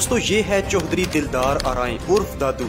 दोस्तों ये है चौधरी दिलदार आराई उर्फ दादू।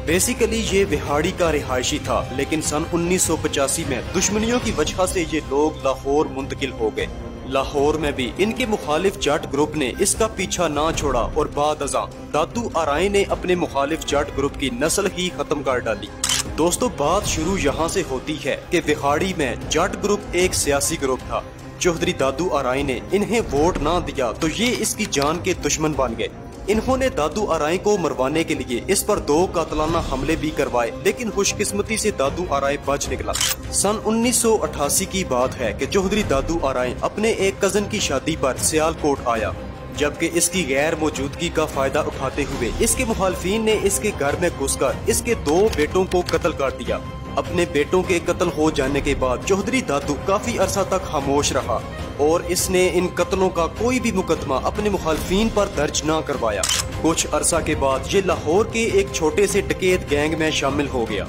बेसिकली ये विहाड़ी का रिहायशी था, लेकिन सन 1985 में दुश्मनियों की वजह से ये लोग लाहौर मुंतकिल हो गए। लाहौर में भी इनके मुखालिफ जाट ग्रुप ने इसका पीछा ना छोड़ा और बाद अज़ां दादू आराई ने अपने मुखालिफ जाट ग्रुप की नस्ल ही खत्म कर डाली। दोस्तों बात शुरू यहाँ से होती है कि विहाड़ी में जाट ग्रुप एक सियासी ग्रुप था। चौधरी दादू आराई ने इन्हें वोट ना दिया तो ये इसकी जान के दुश्मन बन गए। इन्होंने दादू आराई को मरवाने के लिए इस पर 2 कातलाना हमले भी करवाए, लेकिन खुशकिस्मती से दादू आराई बच निकला। सन 1988 की बात है कि चौधरी दादू आराई अपने एक कजन की शादी पर सियालकोट आया, जबकि इसकी गैर मौजूदगी का फायदा उठाते हुए इसके मुखालफिन ने इसके घर में घुसकर इसके 2 बेटों को कत्ल कर दिया। अपने बेटों के कत्ल हो जाने के बाद चौधरी दादू काफी अरसा तक खामोश रहा और इसने इन कत्लों का कोई भी मुकदमा अपने मुखालफिन पर दर्ज न करवाया। कुछ अरसा के बाद ये लाहौर के एक छोटे से डकैत गैंग में शामिल हो गया।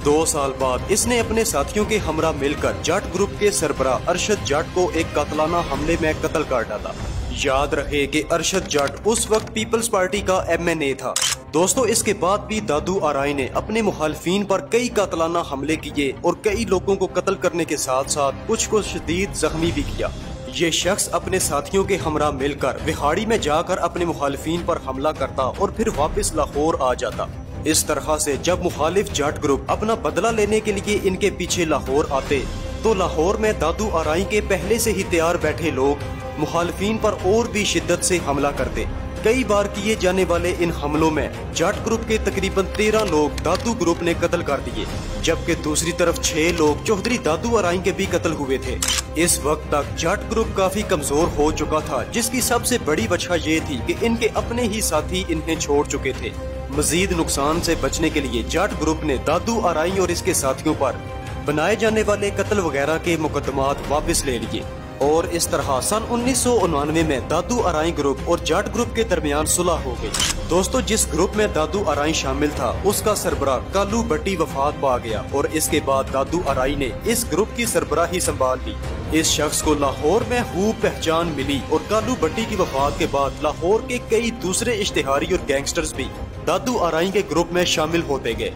2 साल बाद इसने अपने साथियों के हमरा मिलकर जाट ग्रुप के सरबराह अरशद जाट को एक कातलाना हमले में कत्ल कर डाला। याद रहे कि अरशद जाट उस वक्त पीपल्स पार्टी का MNA था। दोस्तों इसके बाद भी दादू आराई ने अपने मुखालफिन पर कई कातलाना हमले किए और कई लोगों को कत्ल करने के साथ साथ कुछ को शदीद जख्मी भी किया। ये शख्स अपने साथियों के हमरा मिलकर विहाड़ी में जाकर अपने मुखालफिन पर हमला करता और फिर वापस लाहौर आ जाता। इस तरह से जब मुखालिफ जाट ग्रुप अपना बदला लेने के लिए इनके पीछे लाहौर आते तो लाहौर में दादू आराई के पहले से ही तैयार बैठे लोग मुखालफिन पर और भी शिद्दत से हमला करते। कई बार किए जाने वाले इन हमलों में जाट ग्रुप के तकरीबन 13 लोग दादू ग्रुप ने कत्ल कर दिए, जबकि दूसरी तरफ 6 लोग चौधरी दादू आराई के भी कत्ल हुए थे। इस वक्त तक जाट ग्रुप काफी कमजोर हो चुका था, जिसकी सबसे बड़ी वजह ये थी कि इनके अपने ही साथी इन्हें छोड़ चुके थे। मजीद नुकसान से बचने के लिए जाट ग्रुप ने दादू आराई और इसके साथियों पर बनाए जाने वाले कत्ल वगैरह के मुकदमात वापस ले लिए और इस तरह सन 1999 में दादू आराई ग्रुप और जाट ग्रुप के दरमियान सुलह हो गई। दोस्तों जिस ग्रुप में दादू आराई शामिल था उसका सरबराह कालू भट्टी वफात पा गया और इसके बाद दादू आराई ने इस ग्रुप की सरबराही संभाल ली। इस शख्स को लाहौर में खूब पहचान मिली और कालू भट्टी की वफात के बाद लाहौर के कई दूसरे इश्तिहारी और गैंगस्टर्स भी दादू आराई के ग्रुप में शामिल होते गए।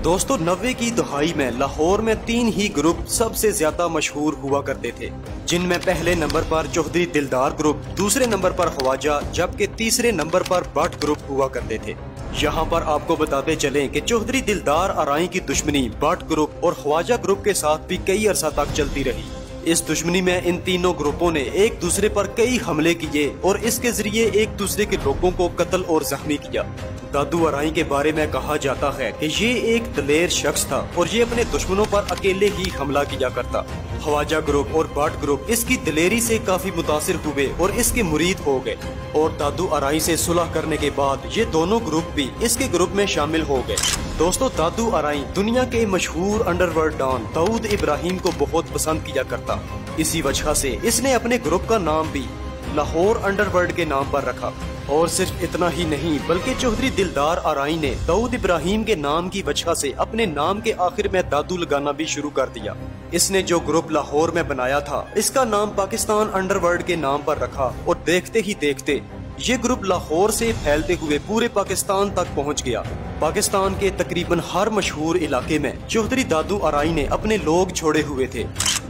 दोस्तों 90 की दहाई में लाहौर में 3 ही ग्रुप सबसे ज्यादा मशहूर हुआ करते थे, जिनमें पहले नंबर पर चौधरी दिलदार ग्रुप, दूसरे नंबर पर ख्वाजा, जबकि तीसरे नंबर पर भट्ट ग्रुप हुआ करते थे। यहाँ पर आपको बताते चलें कि चौधरी दिलदार आराई की दुश्मनी भट्ट ग्रुप और ख्वाजा ग्रुप के साथ भी कई अरसा तक चलती रही। इस दुश्मनी में इन तीनों ग्रुपों ने एक दूसरे पर कई हमले किए और इसके जरिए एक दूसरे के लोगों को कत्ल और जख्मी किया। दादू आराई के बारे में कहा जाता है कि ये एक दलेर शख्स था और ये अपने दुश्मनों पर अकेले ही हमला किया करता। ख्वाजा ग्रुप और भट्ट ग्रुप इसकी दलेरी से काफी मुतासिर हुए और इसके मुरीद हो गए और दादू आराई से सुलह करने के बाद ये दोनों ग्रुप भी इसके ग्रुप में शामिल हो गए। दोस्तों दादू आराई दुनिया के मशहूर अंडरवर्ल्ड डॉन दाऊद इब्राहिम को बहुत पसंद किया करता। इसी वजह से इसने अपने ग्रुप का नाम भी लाहौर अंडरवर्ल्ड के नाम पर रखा। और सिर्फ इतना ही नहीं बल्कि चौधरी दिलदार आराई ने दाऊद इब्राहिम के नाम की वजह से अपने नाम के आखिर में दादू लगाना भी शुरू कर दिया। इसने जो ग्रुप लाहौर में बनाया था इसका नाम पाकिस्तान अंडरवर्ल्ड के नाम पर रखा और देखते ही देखते ये ग्रुप लाहौर से फैलते हुए पूरे पाकिस्तान तक पहुंच गया। पाकिस्तान के तकरीबन हर मशहूर इलाके में चौधरी दादू आराई ने अपने लोग छोड़े हुए थे।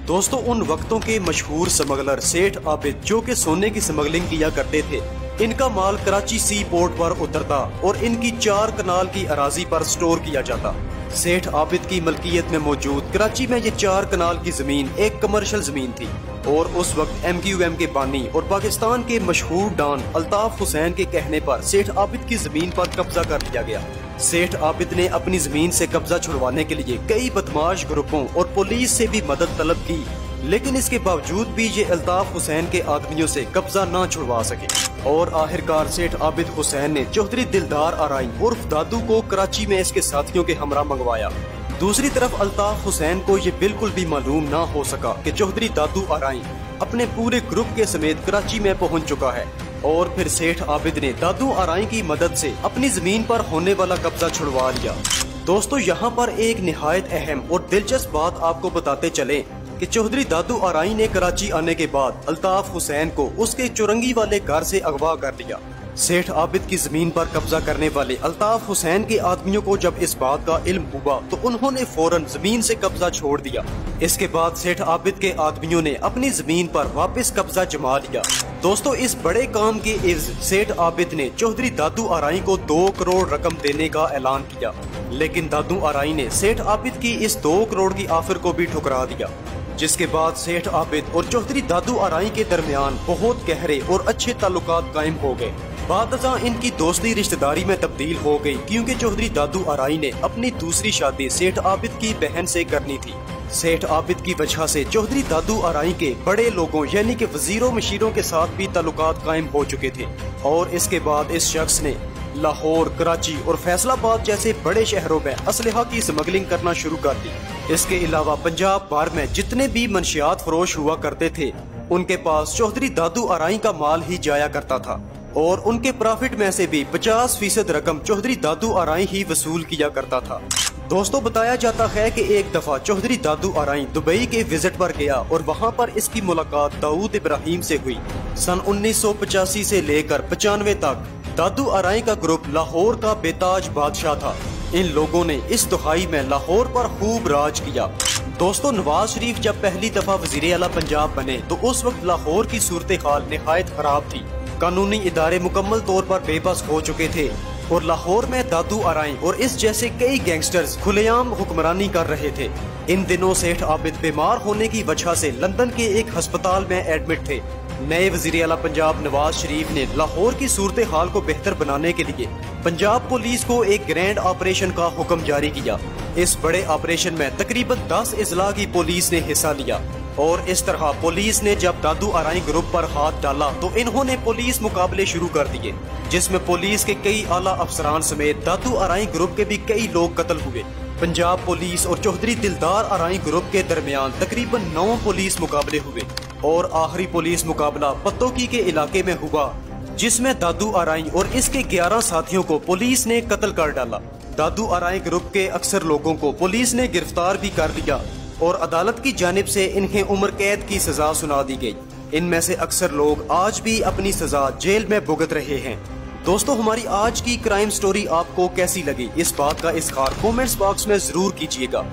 दोस्तों उन वक्तों के मशहूर स्मगलर सेठ आबिद, जो कि सोने की स्मगलिंग किया करते थे, इनका माल कराची सी पोर्ट पर उतरता और इनकी 4 कनाल की अराजी पर स्टोर किया जाता। सेठ आबिद की मलकियत में मौजूद कराची में ये 4 कनाल की जमीन एक कमर्शियल जमीन थी और उस वक्त MQM के बानी और पाकिस्तान के मशहूर डॉन अल्ताफ हुसैन के कहने पर सेठ आबिद की जमीन पर कब्जा कर लिया गया। सेठ आबिद ने अपनी जमीन से कब्जा छुड़वाने के लिए कई बदमाश ग्रुपों और पुलिस से भी मदद तलब की, लेकिन इसके बावजूद भी ये अल्ताफ हुसैन के आदमियों से कब्जा न छुड़वा सके और आखिरकार सेठ आबिद हुसैन ने चौधरी दिलदार आराई उर्फ दादू को कराची में इसके साथियों के हमरा मंगवाया। दूसरी तरफ अल्ताफ हुसैन को ये बिल्कुल भी मालूम ना हो सका कि चौधरी दादू आराई अपने पूरे ग्रुप के समेत कराची में पहुंच चुका है और फिर सेठ आबिद ने दादू आराई की मदद से अपनी जमीन पर होने वाला कब्जा छुड़वा लिया। दोस्तों यहाँ पर एक निहायत अहम और दिलचस्प बात आपको बताते चले कि चौधरी दादू आराई ने कराची आने के बाद अल्ताफ हुसैन को उसके चुरंगी वाले घर से अगवा कर लिया। सेठ आबिद की जमीन पर कब्जा करने वाले अल्ताफ हुसैन के आदमियों को जब इस बात का इल्म हुआ तो उन्होंने फौरन जमीन से कब्जा छोड़ दिया। इसके बाद सेठ आबिद के आदमियों ने अपनी जमीन पर वापस कब्जा जमा लिया। दोस्तों, इस बड़े काम के इव्ज सेठ आबिद ने चौधरी दादू आराई को 2 करोड़ रकम देने का ऐलान किया, लेकिन दादू आराई ने सेठ आबिद की इस 2 करोड़ की ऑफर को भी ठुकरा दिया। जिसके बाद सेठ आबिद और चौधरी दादू आराई के दरमियान बहुत गहरे और अच्छे ताल्लुकात कायम हो गए। बादशाह इनकी दोस्ती रिश्तेदारी में तब्दील हो गई, क्योंकि चौधरी दादू आराई ने अपनी दूसरी शादी सेठ आबिद की बहन से करनी थी। सेठ आबिद की वजह से चौधरी दादू आराई के बड़े लोगों यानी कि वजीरों मशीरों के साथ भी ताल्लुकात कायम हो चुके थे और इसके बाद इस शख्स ने लाहौर, कराची और फैसलाबाद जैसे बड़े शहरों में असलहा की स्मगलिंग करना शुरू कर दी। इसके अलावा पंजाब भर में जितने भी मंशियात फरोश हुआ करते थे उनके पास चौधरी दादू आराई का माल ही जाया करता था और उनके प्रॉफिट में से भी 50% रकम चौधरी दादू आराई ही वसूल किया करता था। दोस्तों, बताया जाता है कि एक दफा चौधरी दादू आराई दुबई के विजिट पर गया और वहां पर इसकी मुलाकात दाऊद इब्राहिम से हुई। सन 1985 से लेकर 95 तक दादू आराई का ग्रुप लाहौर का बेताज बादशाह था। इन लोगों ने इस दुहाई में लाहौर पर खूब राज किया। दोस्तों, नवाज शरीफ जब पहली दफा वजीर आला पंजाब बने तो उस वक्त लाहौर की सूरत हाल निहायत खराब थी। कानूनी इदारे मुकम्मल तौर पर बेबस हो चुके थे और लाहौर में दादू आराई और इस जैसे कई गैंगस्टर्स खुलेआम हुक्मरानी कर रहे थे। इन दिनों सेठ आबिद बीमार होने की वजह से लंदन के एक अस्पताल में एडमिट थे। नए वजीर आला पंजाब नवाज शरीफ ने लाहौर की सूरत हाल को बेहतर बनाने के लिए पंजाब पुलिस को एक ग्रैंड ऑपरेशन का हुक्म जारी किया। इस बड़े ऑपरेशन में तकरीबन 10 अजला की पुलिस ने हिस्सा लिया और इस तरह पुलिस ने जब दादू आराई ग्रुप पर हाथ डाला तो इन्होंने पुलिस मुकाबले शुरू कर दिए, जिसमें पुलिस के कई आला अफसरान समेत दादू आराई ग्रुप के भी कई लोग कत्ल हुए। पंजाब पुलिस और चौधरी दिलदार आराई ग्रुप के दरमियान तकरीबन 9 पुलिस मुकाबले हुए और आखिरी पुलिस मुकाबला पत्तोकी के इलाके में हुआ, जिसमें दादू आराई और इसके 11 साथियों को पुलिस ने कत्ल कर डाला। दादू आराई ग्रुप के अक्सर लोगों को पुलिस ने गिरफ्तार भी कर लिया और अदालत की जानिब से इन्हें उम्र कैद की सजा सुना दी गई। इनमें से अक्सर लोग आज भी अपनी सजा जेल में भुगत रहे हैं। दोस्तों, हमारी आज की क्राइम स्टोरी आपको कैसी लगी, इस बात का इज़हार कमेंट्स बॉक्स में जरूर कीजिएगा।